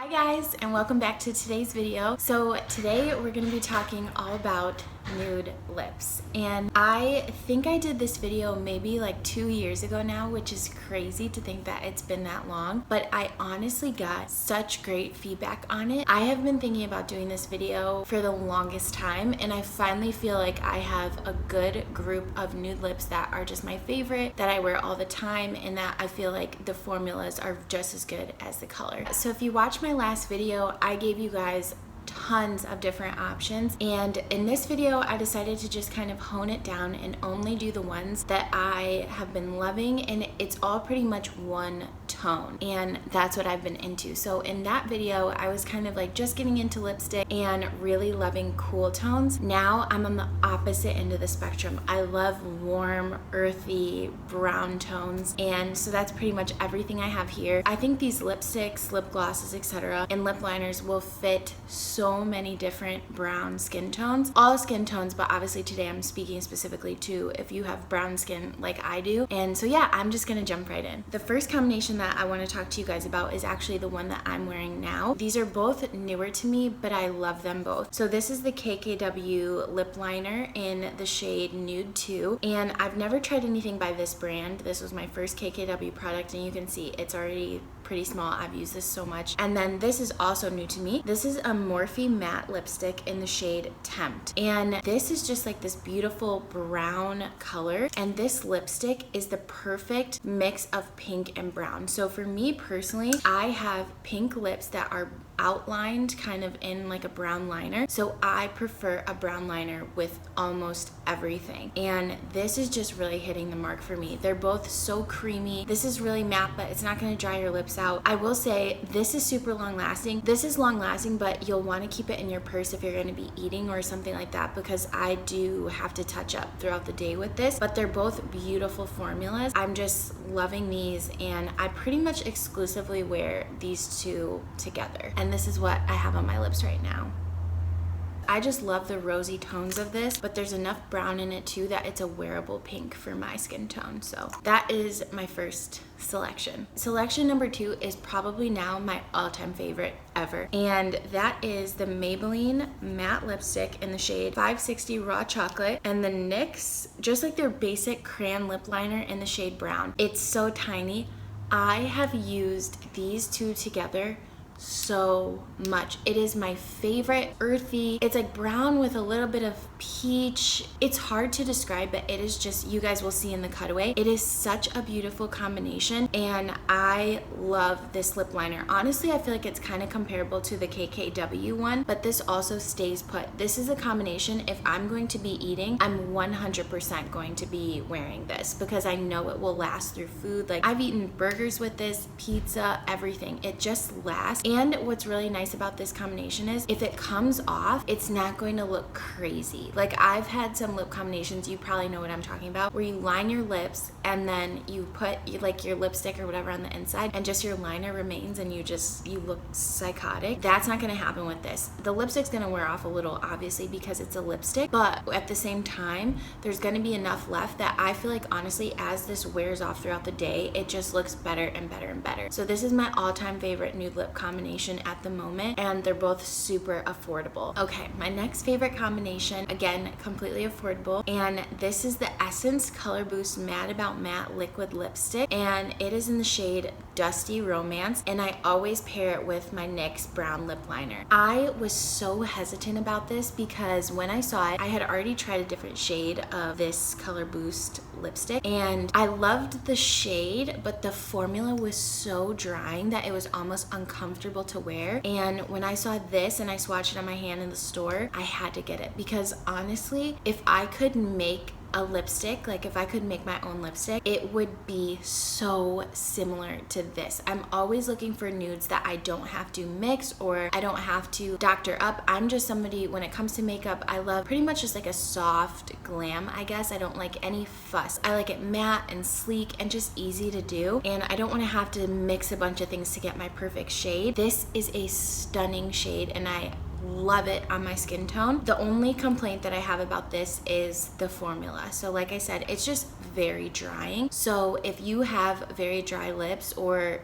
Hi guys, and welcome back to today's video. So today we're going to be talking all about nude lips, and I think I did this video maybe like 2 years ago now, which is crazy to think that it's been that long, but I honestly got such great feedback on it. I have been thinking about doing this video for the longest time, and I finally feel like I have a good group of nude lips that are just my favorite, that I wear all the time, and that I feel like the formulas are just as good as the color. So if you watch my last video, I gave you guys tons of different options, and in this video I decided to just kind of hone it down and only do the ones that I have been loving, and it's all pretty much one tone, and that's what I've been into. So in that video I was kind of like just getting into lipstick and really loving cool tones. Now I'm on the opposite end of the spectrum. I love warm, earthy, brown tones, and so that's pretty much everything I have here. I think these lipsticks, lip glosses, etc., and lip liners will fit so many different brown skin tones, all skin tones, but obviously today I'm speaking specifically to if you have brown skin like I do. And so yeah, I'm just gonna jump right in. The first combination that I want to talk to you guys about is actually the one that I'm wearing now. These are both newer to me, but I love them both. So this is the KKW Lip Liner in the shade Nude 2, and I've never tried anything by this brand. This was my first KKW product, and you can see it's already pretty small. I've used this so much. And then this is also new to me. This is a Morphe matte lipstick in the shade Tempt, and this is just like this beautiful brown color, and this lipstick is the perfect mix of pink and brown. So for me personally, I have pink lips that are outlined kind of in like a brown liner, so I prefer a brown liner with almost everything, and this is just really hitting the mark for me. They're both so creamy. This is really matte, but it's not going to dry your lips out. I will say this is super long lasting. This is long lasting, but you'll want to keep it in your purse if you're going to be eating or something like that, because I do have to touch up throughout the day with this. But they're both beautiful formulas. I'm just loving these, and I pretty much exclusively wear these two together, and this is what I have on my lips right now. I just love the rosy tones of this, but there's enough brown in it too that it's a wearable pink for my skin tone. So that is my first selection. Selection number 2 is probably now my all-time favorite ever, and that is the Maybelline matte lipstick in the shade 560 Raw Chocolate, and the NYX, just like their basic crayon lip liner in the shade Brown. It's so tiny. I have used these two together so much. It is my favorite. Earthy, it's like brown with a little bit of peach. It's hard to describe, but it is just, you guys will see in the cutaway, it is such a beautiful combination, and I love this lip liner. Honestly, I feel like it's kind of comparable to the KKW one, but this also stays put. This is a combination, if I'm going to be eating, I'm 100% going to be wearing this, because I know it will last through food. Like, I've eaten burgers with this, pizza, everything. It just lasts. And what's really nice about this combination is if it comes off, it's not going to look crazy. Like, I've had some lip combinations, you probably know what I'm talking about, where you line your lips and then you put like your lipstick or whatever on the inside, and just your liner remains, and you look psychotic. That's not going to happen with this. The lipstick's going to wear off a little, obviously, because it's a lipstick, but at the same time, there's going to be enough left that I feel like, honestly, as this wears off throughout the day, it just looks better and better and better. So this is my all-time favorite nude lip combination at the moment, and they're both super affordable. Okay, my next favorite combination, again, completely affordable, and this is the Essence Color Boost Mad About Matte Liquid Lipstick, and it is in the shade Dusty Romance, and I always pair it with my NYX Brown Lip Liner. I was so hesitant about this because when I saw it, I had already tried a different shade of this Color Boost lipstick, and I loved the shade, but the formula was so drying that it was almost uncomfortable to wear. And when I saw this and I swatched it on my hand in the store, I had to get it, because honestly, if I could make a lipstick, like if I could make my own lipstick, it would be so similar to this. I'm always looking for nudes that I don't have to mix or I don't have to doctor up. I'm just somebody, when it comes to makeup, I love pretty much just like a soft glam, I guess. I don't like any fuss. I like it matte and sleek and just easy to do, and I don't want to have to mix a bunch of things to get my perfect shade. This is a stunning shade, and I love it on my skin tone. The only complaint that I have about this is the formula. So like I said, it's just very drying. So if you have very dry lips, or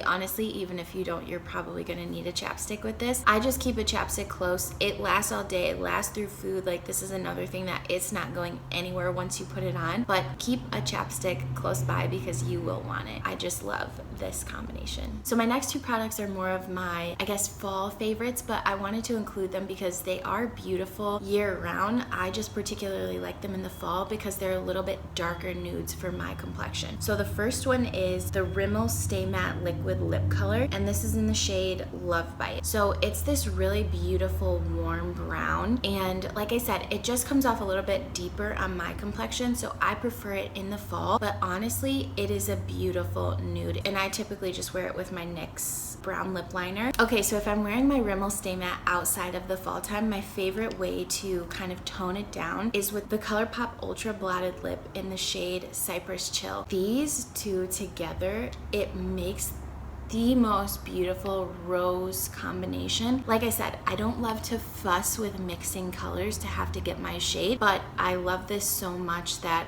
honestly, even if you don't, you're probably gonna need a chapstick with this. I just keep a chapstick close. It lasts all day, it lasts through food. Like, this is another thing that it's not going anywhere once you put it on, but keep a chapstick close by because you will want it. I just love this combination. So my next two products are more of my, I guess, fall favorites, but I wanted to include them because they are beautiful year round. I just particularly like them in the fall because they're a little bit darker nudes for my complexion. So the first one is the Rimmel Stay Matte Liquid Lip Color, and this is in the shade Love Bite. So it's this really beautiful warm brown, and like I said, it just comes off a little bit deeper on my complexion, so I prefer it in the fall, but honestly, it is a beautiful nude, and I typically just wear it with my NYX brown lip liner. Okay, so if I'm wearing my Rimmel Stay Matte outside of the fall time, my favorite way to kind of tone it down is with the Colourpop Ultra Blotted Lip in the shade Cypress Chill. These two together, it makes the most beautiful rose combination. Like I said, I don't love to fuss with mixing colors to have to get my shade, but I love this so much that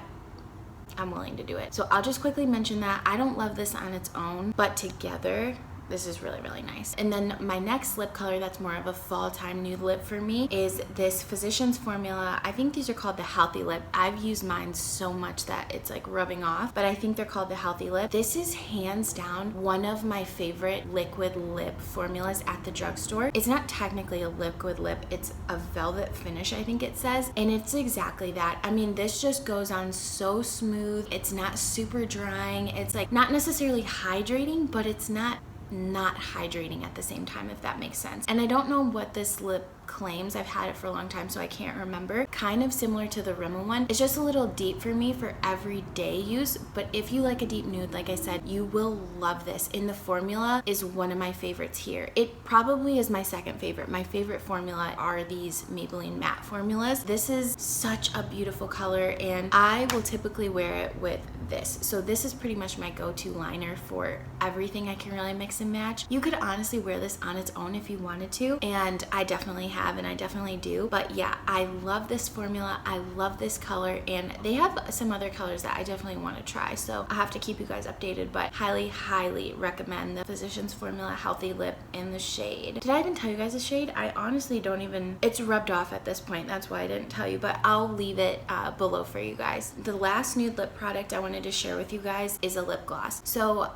I'm willing to do it. So I'll just quickly mention that I don't love this on its own, but together this is really, really nice. And then my next lip color that's more of a fall time nude lip for me is this Physicians Formula. I think these are called the Healthy Lip. I've used mine so much that it's like rubbing off, but I think they're called the Healthy Lip. This is hands down one of my favorite liquid lip formulas at the drugstore. It's not technically a liquid lip, it's a velvet finish, I think it says, and it's exactly that. I mean, this just goes on so smooth. It's not super drying. It's like not necessarily hydrating, but it's not hydrating at the same time, if that makes sense. And I don't know what this lip claims. I've had it for a long time, so I can't remember. Kind of similar to the Rimmel one. It's just a little deep for me for everyday use, but if you like a deep nude, like I said, you will love this. In the formula is one of my favorites here. It probably is my second favorite. My favorite formula are these Maybelline matte formulas. This is such a beautiful color, and I will typically wear it with this. So this is pretty much my go-to liner for everything. I can really mix and match. You could honestly wear this on its own if you wanted to, and I definitely have, and I definitely do. But yeah, I love this formula. I love this color, and they have some other colors that I definitely want to try, so I have to keep you guys updated, but highly recommend the Physicians Formula Healthy Lip in the shade. Did I even tell you guys the shade? I honestly don't even, it's rubbed off at this point, that's why I didn't tell you, but I'll leave it below for you guys. The last nude lip product I wanted to share with you guys is a lip gloss. So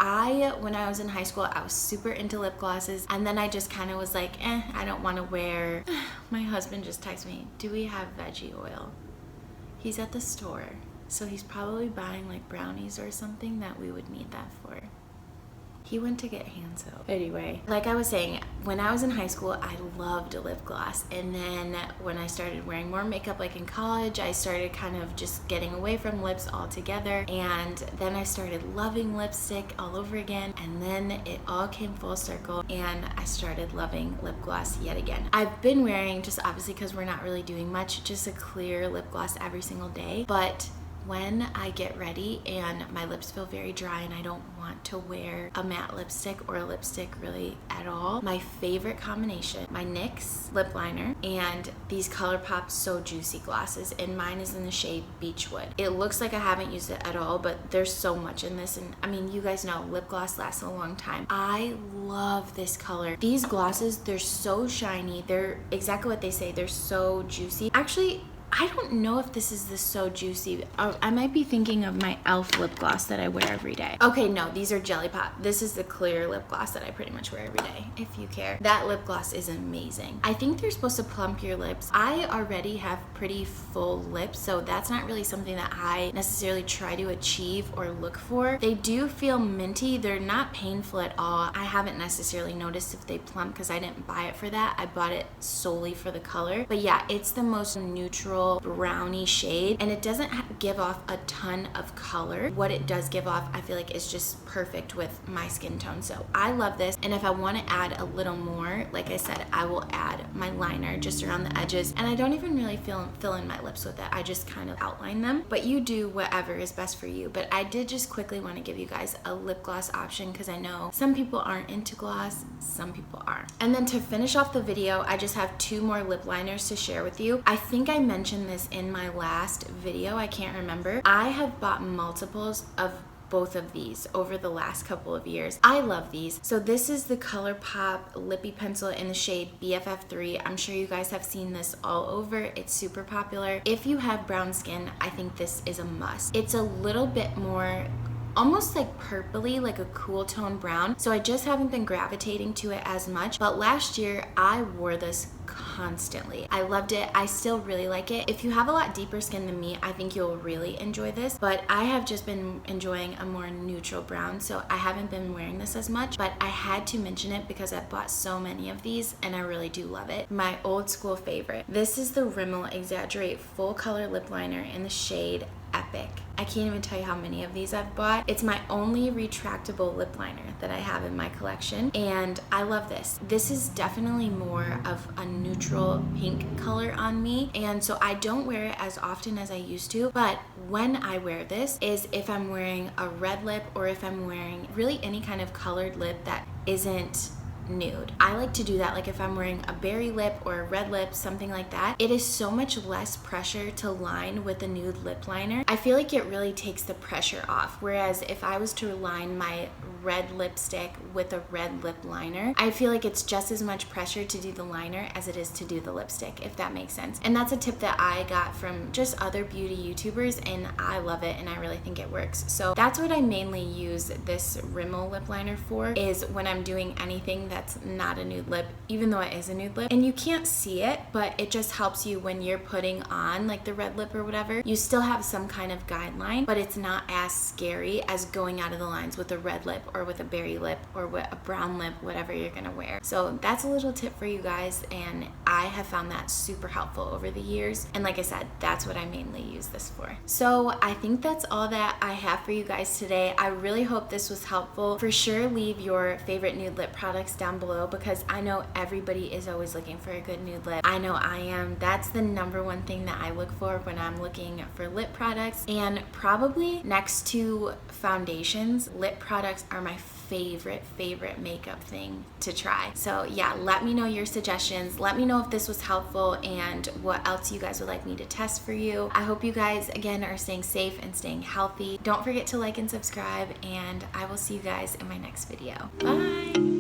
when I was in high school, I was super into lip glosses, and then I just kind of was like, I don't want to wear. My husband just texted me, do we have veggie oil? He's at the store, so he's probably buying like brownies or something that we would need that for. He went to get hand soap. Anyway, like I was saying, when I was in high school, I loved a lip gloss. And then when I started wearing more makeup, like in college, I started kind of just getting away from lips altogether. And then I started loving lipstick all over again. And then it all came full circle, and I started loving lip gloss yet again. I've been wearing, just obviously because we're not really doing much, just a clear lip gloss every single day. But when I get ready and my lips feel very dry and I don't want to wear a matte lipstick or a lipstick really at all, my favorite combination, my NYX Lip Liner and these Colourpop So Juicy glosses, and mine is in the shade Beachwood. It looks like I haven't used it at all, but there's so much in this, and I mean, you guys know lip gloss lasts a long time. I love this color. These glosses, they're so shiny. They're exactly what they say. They're so juicy. Actually, I don't know if this is the So Juicy. I might be thinking of my e.l.f. lip gloss that I wear every day. Okay, no, these are Jelly Pop. This is the clear lip gloss that I pretty much wear every day, if you care. That lip gloss is amazing. I think they're supposed to plump your lips. I already have pretty full lips, so that's not really something that I necessarily try to achieve or look for. They do feel minty. They're not painful at all. I haven't necessarily noticed if they plump because I didn't buy it for that. I bought it solely for the color. But yeah, it's the most neutral brownie shade, and it doesn't give off a ton of color. What it does give off, I feel like, is just perfect with my skin tone. So I love this, and if I want to add a little more, like I said, I will add my liner just around the edges, and I don't even really fill in my lips with it. I just kind of outline them, but you do whatever is best for you. But I did just quickly want to give you guys a lip gloss option because I know some people aren't into gloss, some people are. And then to finish off the video, I just have two more lip liners to share with you. I think I mentioned this in my last video, I can't remember. I have bought multiples of both of these over the last couple of years. I love these. So this is the Colourpop Lippie pencil in the shade BFF3. I'm sure you guys have seen this all over. It's super popular. If you have brown skin, I think this is a must. It's a little bit more almost like purpley, like a cool tone brown. So I just haven't been gravitating to it as much. But last year I wore this constantly. I loved it. I still really like it. If you have a lot deeper skin than me, I think you'll really enjoy this. But I have just been enjoying a more neutral brown, so I haven't been wearing this as much. But I had to mention it because I bought so many of these and I really do love it. My old school favorite. This is the Rimmel Exaggerate Full Color Lip Liner in the shade Epic. I can't even tell you how many of these I've bought. It's my only retractable lip liner that I have in my collection, and I love this. This is definitely more of a neutral pink color on me, and so I don't wear it as often as I used to, but when I wear this is if I'm wearing a red lip or if I'm wearing really any kind of colored lip that isn't nude. I like to do that, like if I'm wearing a berry lip or a red lip, something like that. It is so much less pressure to line with a nude lip liner. I feel like it really takes the pressure off, whereas if I was to line my red lipstick with a red lip liner, I feel like it's just as much pressure to do the liner as it is to do the lipstick, if that makes sense. And that's a tip that I got from just other beauty YouTubers, and I love it and I really think it works. So that's what I mainly use this Rimmel lip liner for, is when I'm doing anything that's not a nude lip, even though it is a nude lip. And you can't see it, but it just helps you when you're putting on like the red lip or whatever. You still have some kind of guideline, but it's not as scary as going out of the lines with a red lip or with a berry lip or with a brown lip, whatever you're gonna wear. So that's a little tip for you guys, and I have found that super helpful over the years. And like I said, that's what I mainly use this for. So I think that's all that I have for you guys today. I really hope this was helpful. For sure, leave your favorite nude lip products down below, because I know everybody is always looking for a good nude lip. I know I am. That's the #1 thing that I look for when I'm looking for lip products. And probably next to foundations, lip products are my favorite makeup thing to try. So yeah, let me know your suggestions. Let me know if this was helpful and what else you guys would like me to test for you. I hope you guys again are staying safe and staying healthy. Don't forget to like and subscribe, and I will see you guys in my next video. Bye.